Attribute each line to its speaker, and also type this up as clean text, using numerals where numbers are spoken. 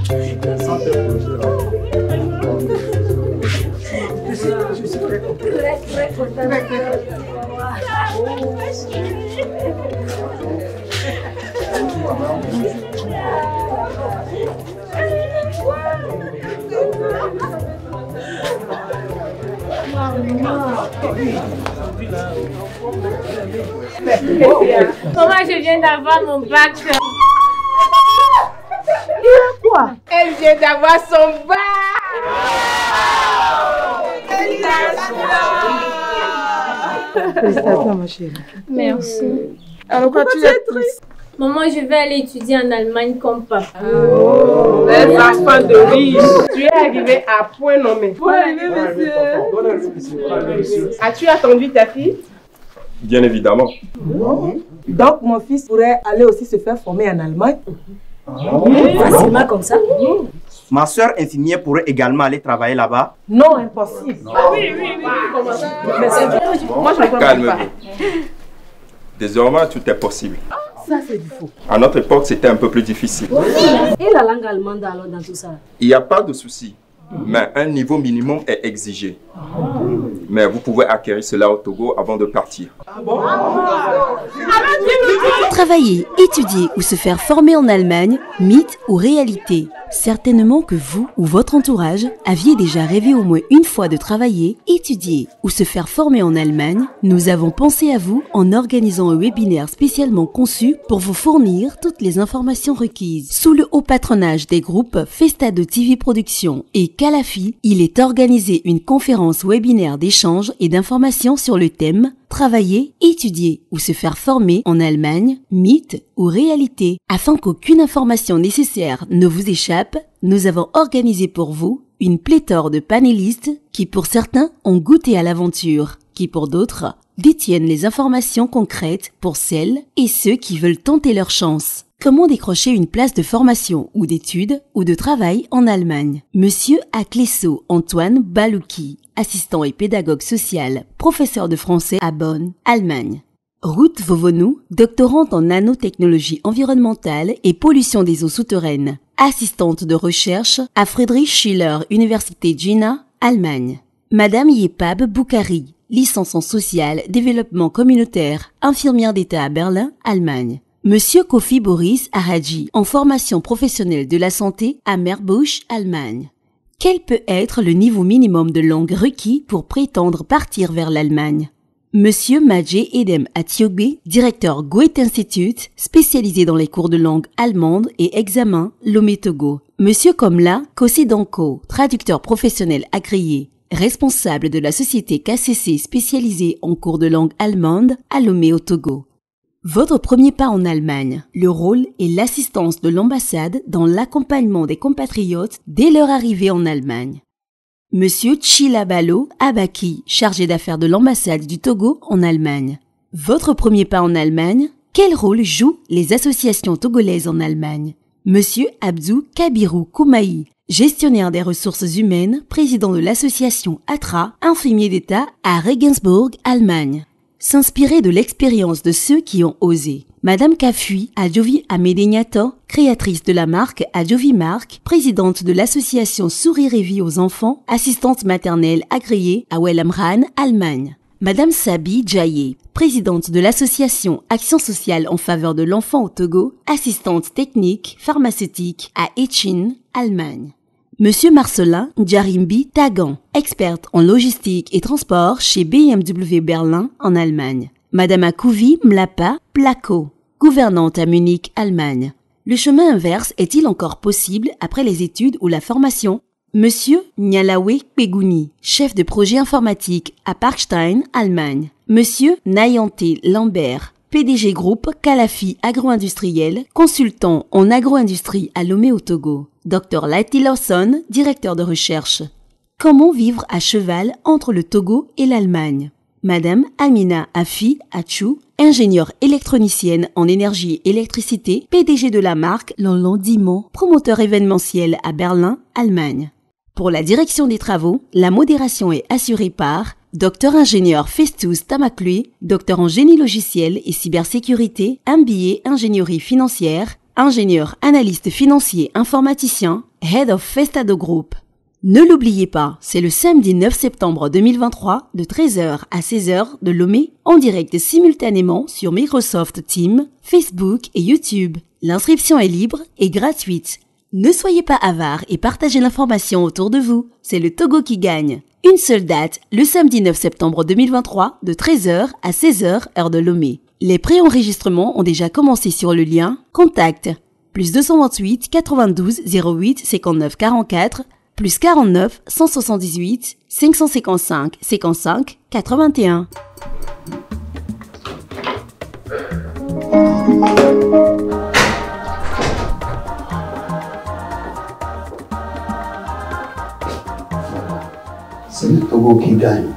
Speaker 1: Je suis très content.
Speaker 2: Maman, je viens d'avoir mon bac.
Speaker 1: Quoi?
Speaker 2: Elle vient d'avoir son bac.
Speaker 1: Félicitations, ma chérie.
Speaker 2: Merci.
Speaker 1: Alors, pourquoi tu es triste?
Speaker 2: Maman, je vais aller étudier en Allemagne comme papa.
Speaker 1: Les enfants de riches. Tu es arrivé à point nommé. Point nommé, monsieur. As-tu attendu ta fille?
Speaker 3: Bien évidemment.
Speaker 1: Donc, mon fils pourrait aller aussi se faire former en Allemagne?
Speaker 4: Facilement comme ça?
Speaker 5: Ma soeur infirmière pourrait également aller travailler là-bas?
Speaker 1: Non, impossible. Oui. Comment ça? Moi, je ne comprends pas.
Speaker 3: Calmez-vous. Désormais, tout est possible.
Speaker 1: Ça, c'est du faux.
Speaker 3: À notre époque, c'était un peu plus difficile.
Speaker 4: Et la langue allemande alors dans tout ça?
Speaker 3: Il n'y a pas de souci, mais un niveau minimum est exigé. Mais vous pouvez acquérir cela au Togo avant de partir.
Speaker 6: Travailler, étudier ou se faire former en Allemagne, mythe ou réalité? Certainement que vous ou votre entourage aviez déjà rêvé au moins une fois de travailler, étudier ou se faire former en Allemagne. Nous avons pensé à vous en organisant un webinaire spécialement conçu pour vous fournir toutes les informations requises. Sous le haut patronage des groupes Festado TV Productions et Calafi, il est organisé une conférence webinaire d'échange et d'informations sur le thème travailler, étudier ou se faire former en Allemagne, mythe ou réalité. Afin qu'aucune information nécessaire ne vous échappe, nous avons organisé pour vous une pléthore de panélistes qui pour certains ont goûté à l'aventure, qui pour d'autres détiennent les informations concrètes pour celles et ceux qui veulent tenter leur chance. Comment décrocher une place de formation ou d'études ou de travail en Allemagne? Monsieur Aklesso Antoine Balouki, assistant et pédagogue social, professeur de français à Bonn, Allemagne. Ruth Vovonou, doctorante en nanotechnologie environnementale et pollution des eaux souterraines, assistante de recherche à Friedrich Schiller Université Jena, Allemagne. Madame Yepab Boukari, licence en social, développement communautaire, infirmière d'État à Berlin, Allemagne. Monsieur Kofi Boris Aradji, en formation professionnelle de la santé à Meerbusch, Allemagne. Quel peut être le niveau minimum de langue requis pour prétendre partir vers l'Allemagne? Monsieur Madje Edem Atiogbe, directeur Goethe Institute, spécialisé dans les cours de langue allemande et examen Lomé Togo. Monsieur Komla Kosidanko, traducteur professionnel agréé, responsable de la société KCC spécialisée en cours de langue allemande à Lomé au Togo. Votre premier pas en Allemagne, le rôle et l'assistance de l'ambassade dans l'accompagnement des compatriotes dès leur arrivée en Allemagne. Monsieur Chilabalo Abaki, chargé d'affaires de l'ambassade du Togo en Allemagne. Votre premier pas en Allemagne, quel rôle jouent les associations togolaises en Allemagne? Monsieur Abdou Kabirou Koumaï, gestionnaire des ressources humaines, président de l'association ATRA, infirmier d'État à Regensburg, Allemagne. S'inspirer de l'expérience de ceux qui ont osé. Madame Kafui Adjovi Amedegnato, créatrice de la marque Adjovi Marque, présidente de l'association Sourire et Vie aux enfants, assistante maternelle agréée à Wellamran, Allemagne. Madame Sabi Djaye, présidente de l'association Action sociale en faveur de l'enfant au Togo, assistante technique pharmaceutique à Echin, Allemagne. Monsieur Marcelin Djarimbi Tagan, experte en logistique et transport chez BMW Berlin en Allemagne. Madame Akouvi Mlapa Placo, gouvernante à Munich, Allemagne. Le chemin inverse est-il encore possible après les études ou la formation? Monsieur Nyalawe Pegouni, chef de projet informatique à Parkstein, Allemagne. Monsieur Nayante Lambert, PDG groupe Calafi Agro-Industriel, consultant en agro-industrie à Lomé au Togo. Dr Lati Lawson, directeur de recherche. Comment vivre à cheval entre le Togo et l'Allemagne? Madame Amina Afi Achou, ingénieure électronicienne en énergie et électricité, PDG de la marque Landiment, promoteur événementiel à Berlin, Allemagne. Pour la direction des travaux, la modération est assurée par Docteur ingénieur Festus Tamaklui, docteur en génie logiciel et cybersécurité, MBA ingénierie financière, ingénieur analyste financier informaticien, Head of Festado Group. Ne l'oubliez pas, c'est le samedi 9 septembre 2023 de 13h à 16h de Lomé en direct simultanément sur Microsoft Teams, Facebook et YouTube. L'inscription est libre et gratuite. Ne soyez pas avares et partagez l'information autour de vous. C'est le Togo qui gagne. Une seule date, le samedi 9 septembre 2023 de 13h à 16h heure de Lomé. Les pré-enregistrements ont déjà commencé sur le lien Contact plus 228 92 08 59 44 plus 49 178 555 55 81.
Speaker 7: C'est le Togo qui gagne.